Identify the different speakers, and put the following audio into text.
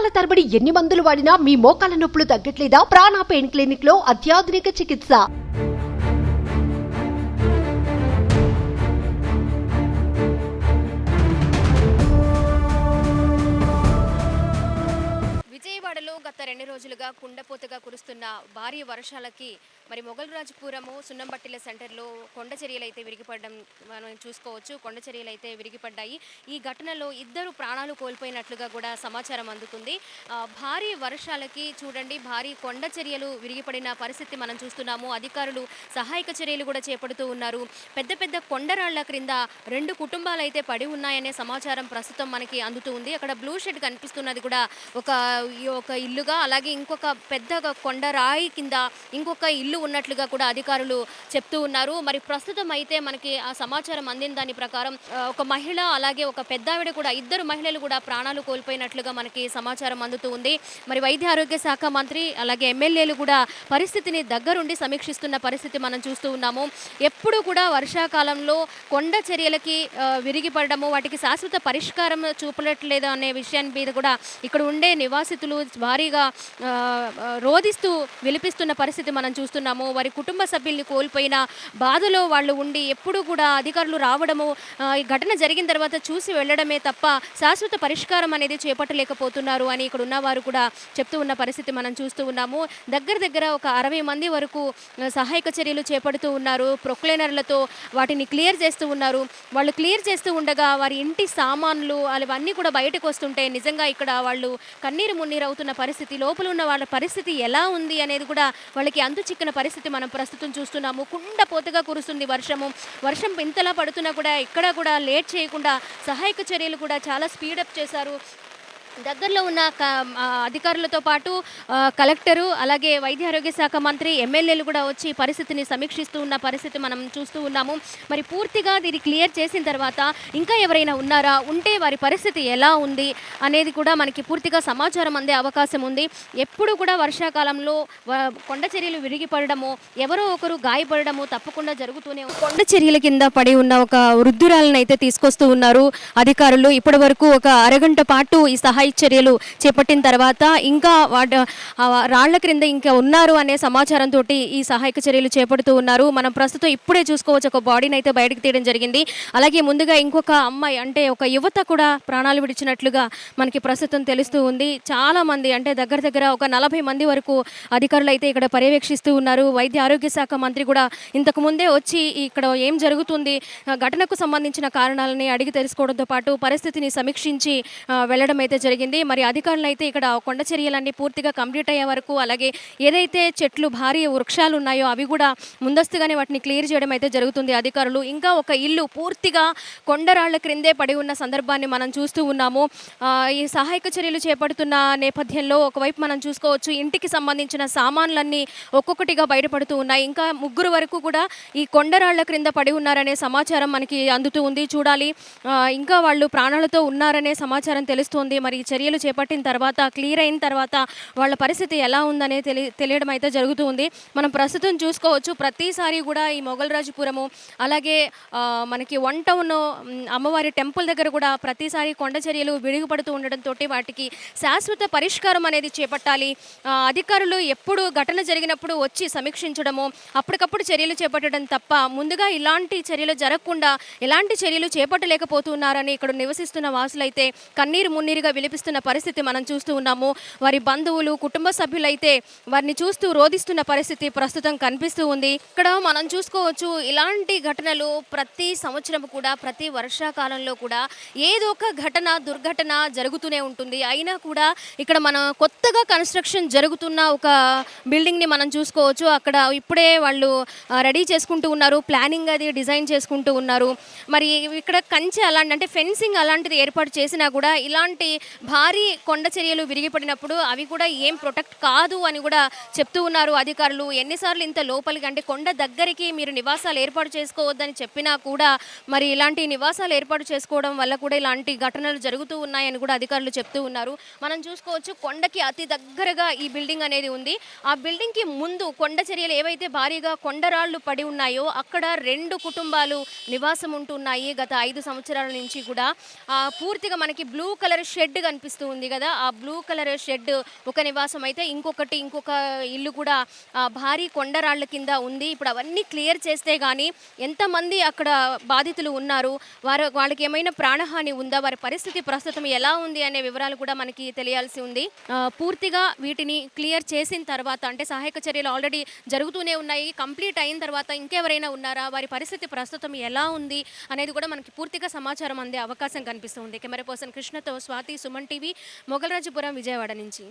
Speaker 1: నెలల తరబడి ఎన్ని మందులు వాడినా మీ మోకాల నొప్పులు తగ్గట్లేదా? ప్రాణ పెయిన్ క్లినిక్ లో అత్యాధునిక చికిత్స.
Speaker 2: విజయవాడలో గత 2 రోజులుగా కుండపోతగా కురుస్తున్న భారీ వర్షాలకి మరి మొగల్రాజపురము సున్నంబట్టిల సెంటర్లో కొండ చర్యలు అయితే విరిగిపడడం మనం చూసుకోవచ్చు. కొండ చర్యలు అయితే విరిగిపడ్డాయి. ఈ ఘటనలో 2 ప్రాణాలు కోల్పోయినట్లుగా కూడా సమాచారం అందుతుంది. భారీ వర్షాలకి చూడండి, భారీ కొండ చర్యలు విరిగిపడిన పరిస్థితి మనం చూస్తున్నాము. అధికారులు సహాయక చర్యలు కూడా చేపడుతూ ఉన్నారు. పెద్ద పెద్ద కొండరాళ్ల క్రింద 2 కుటుంబాలు అయితే పడి ఉన్నాయనే సమాచారం ప్రస్తుతం మనకి అందుతూ ఉంది. అక్కడ బ్లూ షెడ్ కనిపిస్తున్నది కూడా ఒక ఇల్లుగా, అలాగే ఇంకొక పెద్ద కొండ రాయి కింద ఇంకొక ఇల్లు ఉన్నట్లుగా కూడా అధికారులు చెప్తూ ఉన్నారు. మరి ప్రస్తుతం అయితే మనకి ఆ సమాచారం అందిన దాని ప్రకారం ఒక మహిళ అలాగే ఒక పెద్దావిడ కూడా, 2 మహిళలు కూడా ప్రాణాలు కోల్పోయినట్లుగా మనకి సమాచారం అందుతూ ఉంది. మరి వైద్య ఆరోగ్య శాఖ మంత్రి అలాగే ఎమ్మెల్యేలు కూడా పరిస్థితిని దగ్గరుండి సమీక్షిస్తున్న పరిస్థితి మనం చూస్తూ ఉన్నాము. ఎప్పుడు కూడా వర్షాకాలంలో కొండ చర్యలకి విరిగిపడము, వాటికి శాశ్వత పరిష్కారం చూపట్లేదు అనే విషయాన్ని మీద కూడా ఇక్కడ ఉండే నివాసితులు భారీగా రోధిస్తూ విలిపిస్తున్న పరిస్థితి మనం చూస్తున్నాము. వారి కుటుంబ సభ్యుల్ని కోల్పోయిన బాధలో వాళ్ళు ఉండి ఎప్పుడు కూడా అధికారులు రావడము, ఈ ఘటన జరిగిన తర్వాత చూసి వెళ్ళడమే తప్ప శాశ్వత పరిష్కారం అనేది చేపట్టలేకపోతున్నారు అని ఇక్కడ ఉన్నవారు కూడా చెప్తూ ఉన్న పరిస్థితి మనం చూస్తూ ఉన్నాము. దగ్గర ఒక 60 మంది వరకు సహాయక చర్యలు చేపడుతూ ఉన్నారు. ప్రొక్లైనర్లతో వాటిని క్లియర్ చేస్తూ ఉన్నారు. వాళ్ళు క్లియర్ చేస్తూ ఉండగా వారి ఇంటి సామాన్లు అవన్నీ కూడా బయటకు వస్తుంటే నిజంగా ఇక్కడ వాళ్ళు కన్నీరు మున్నీరు అవుతున్న పరిస్థితి, లోపల ఉన్న వాళ్ళ పరిస్థితి ఎలా ఉంది అనేది కూడా వాళ్ళకి అంతు చిక్కిన పరిస్థితి మనం ప్రస్తుతం చూస్తున్నాము. కుండపోతగా కురుస్తుంది వర్షం ఇంతలా పడుతున్నా కూడా ఎక్కడా కూడా లేట్ చేయకుండా సహాయక చర్యలు కూడా చాలా స్పీడప్ చేశారు. దగ్గరలో ఉన్న అధికారులతో పాటు కలెక్టరు అలాగే వైద్య ఆరోగ్య శాఖ మంత్రి ఎమ్మెల్యేలు కూడా వచ్చి పరిస్థితిని సమీక్షిస్తూ ఉన్న పరిస్థితి మనం చూస్తూ ఉన్నాము. మరి పూర్తిగా దీన్ని క్లియర్ చేసిన తర్వాత ఇంకా ఎవరైనా ఉన్నారా, ఉంటే వారి పరిస్థితి ఎలా ఉంది అనేది కూడా మనకి పూర్తిగా సమాచారం అందే అవకాశం ఉంది. ఎప్పుడు కూడా వర్షాకాలంలో కొండ చర్యలు విరిగిపడము, ఎవరో ఒకరు గాయపడము తప్పకుండా జరుగుతూనే ఉంది. కొండ చర్యల కింద పడి ఉన్న ఒక వృద్ధురాలను అయితే తీసుకొస్తూ ఉన్నారు అధికారులు. ఇప్పటి వరకు ఒక అరగంట పాటు ఈ సహాయ చర్యలు చేపట్టిన తర్వాత ఇంకా రాళ్ల క్రింద ఇంకా ఉన్నారు అనే సమాచారంతో ఈ సహాయక చర్యలు చేపడుతూ ఉన్నారు. మనం ప్రస్తుతం ఇప్పుడే చూసుకోవచ్చు, ఒక బాడీని అయితే బయటకు తీయడం జరిగింది. అలాగే ముందుగా ఇంకొక అమ్మాయి అంటే ఒక యువత కూడా ప్రాణాలు విడిచినట్లుగా మనకి ప్రస్తుతం తెలుస్తూ ఉంది. చాలా మంది అంటే దగ్గర ఒక 40 మంది వరకు అధికారులు అయితే ఇక్కడ పర్యవేక్షిస్తూ ఉన్నారు. వైద్య ఆరోగ్య శాఖ మంత్రి కూడా ఇంతకు ముందే వచ్చి ఇక్కడ ఏం జరుగుతుంది, ఘటనకు సంబంధించిన కారణాలని అడిగి తెలుసుకోవడంతో పాటు పరిస్థితిని సమీక్షించి వెళ్ళడం అయితే జరిగింది. మరి అధికారులు అయితే ఇక్కడ కొండ చర్యలన్నీ పూర్తిగా కంప్లీట్ అయ్యే వరకు, అలాగే ఏదైతే చెట్లు భారీ వృక్షాలు ఉన్నాయో అవి కూడా ముందస్తుగానే వాటిని క్లియర్ చేయడం అయితే జరుగుతుంది అధికారులు. ఇంకా ఒక ఇల్లు పూర్తిగా కొండరాళ్ల క్రిందే పడి ఉన్న సందర్భాన్ని మనం చూస్తూ ఉన్నాము. ఈ సహాయక చర్యలు చేపడుతున్న నేపథ్యంలో ఒకవైపు మనం చూసుకోవచ్చు, ఇంటికి సంబంధించిన సామాన్లన్నీ ఒక్కొక్కటిగా బయటపడుతూ ఉన్నాయి. ఇంకా 3 వరకు కూడా ఈ కొండరాళ్ల క్రింద పడి ఉన్నారనే సమాచారం మనకి అందుతూ ఉంది. చూడాలి, ఇంకా వాళ్ళు ప్రాణాలతో ఉన్నారనే సమాచారం తెలుస్తుంది. మరి చర్యలు చేపట్టిన తర్వాత క్లియర్ అయిన తర్వాత వాళ్ళ పరిస్థితి ఎలా ఉందనే తెలియడం అయితే జరుగుతూ ఉంది. మనం ప్రస్తుతం చూసుకోవచ్చు, ప్రతిసారి కూడా ఈ మొగల్రాజపురము అలాగే మనకి 1 టౌన్ అమ్మవారి టెంపుల్ దగ్గర కూడా ప్రతిసారి కొండ చర్యలు విరుగుపడుతూ ఉండడంతో వాటికి శాశ్వత పరిష్కారం అనేది చేపట్టాలి. అధికారులు ఎప్పుడు ఘటన జరిగినప్పుడు వచ్చి సమీక్షించడము, అప్పటికప్పుడు చర్యలు చేపట్టడం తప్ప ముందుగా ఇలాంటి చర్యలు జరగకుండా ఎలాంటి చర్యలు చేపట్టలేకపోతున్నారని ఇక్కడ నివసిస్తున్న వాసులైతే కన్నీరు మున్నీరుగా విలిపిస్తున్న పరిస్థితి మనం చూస్తూ ఉన్నాము. వారి బంధువులు కుటుంబ సభ్యులైతే వారిని చూస్తూ రోధిస్తున్న పరిస్థితి ప్రస్తుతం కనిపిస్తూ ఉంది. ఇక్కడ మనం చూసుకోవచ్చు, ఇలాంటి ఘటనలు ప్రతి సంవత్సరం కూడా ప్రతి వర్షాకాలంలో కూడా ఏదో ఒక దుర్ఘటన జరుగుతూనే ఉంటుంది. అయినా కూడా ఇక్కడ మనం కొత్తగా కన్స్ట్రక్షన్ జరుగుతున్న ఒక బిల్డింగ్ని మనం చూసుకోవచ్చు. అక్కడ ఇప్పుడే వాళ్ళు రెడీ చేసుకుంటూ ఉన్నారు, ప్లానింగ్ అది డిజైన్ చేసుకుంటూ ఉన్నారు. మరి ఇక్కడ కంచె అలాంటి అంటే ఫెన్సింగ్ అలాంటిది ఏర్పాటు చేసినా కూడా ఇలాంటి భారీ కొండ చర్యలు విరిగిపడినప్పుడు అవి కూడా ఏం ప్రొటెక్ట్ కాదు అని కూడా చెప్తూ ఉన్నారు అధికారులు. ఎన్నిసార్లు ఇంత లోపలికి అంటే కొండ దగ్గరికి మీరు నివాసాలు ఏర్పాటు చేసుకోవద్దని చెప్పినా కూడా మరి ఇలాంటి నివాసాలు ఏర్పాటు చేసుకోవడం వల్ల కూడా ఇలాంటి ఘటనలు జరుగుతూ ఉన్నాయని కూడా అధికారులు చెప్తూ ఉన్నారు. మనం చూసుకోవచ్చు, కొండకి అతి దగ్గరగా ఈ బిల్డింగ్ అనేది ఉంది. ఆ బిల్డింగ్కి ముందు కొండ చర్యలు ఏవైతే భారీగా కొండరాళ్లు పడి ఉన్నాయో అక్కడ 2 కుటుంబాలు నివాసం ఉంటున్నాయి గత 5 సంవత్సరాల నుంచి కూడా. పూర్తిగా మనకి బ్లూ కలర్ షెడ్ కనిపిస్తూ ఉంది కదా, ఆ బ్లూ కలర్ షెడ్ ఒక నివాసం అయితే ఇంకొక ఇల్లు కూడా భారీ కొండరాళ్ల కింద ఉంది. ఇప్పుడు అవన్నీ క్లియర్ చేస్తే గానీ ఎంతమంది అక్కడ బాధితులు ఉన్నారు, వాళ్ళకి ఏమైనా ప్రాణహాని ఉందా, వారి పరిస్థితి ప్రస్తుతం ఎలా ఉంది అనే వివరాలు కూడా మనకి తెలియాల్సి ఉంది. పూర్తిగా వీటిని క్లియర్ చేసిన తర్వాత, అంటే సహాయక చర్యలు ఆల్రెడీ జరుగుతూనే ఉన్నాయి, కంప్లీట్ అయిన తర్వాత ఇంకెవరైనా ఉన్నారా, వారి పరిస్థితి ప్రస్తుతం ఎలా ఉంది అనేది కూడా మనకి పూర్తిగా సమాచారం అందే అవకాశం కనిపిస్తుంది. కెమెరా పర్సన్ కృష్ణతో స్వాతి, సుమన్ టీవీ, మొగల్రాజుపురం, విజయవాడ నుంచి.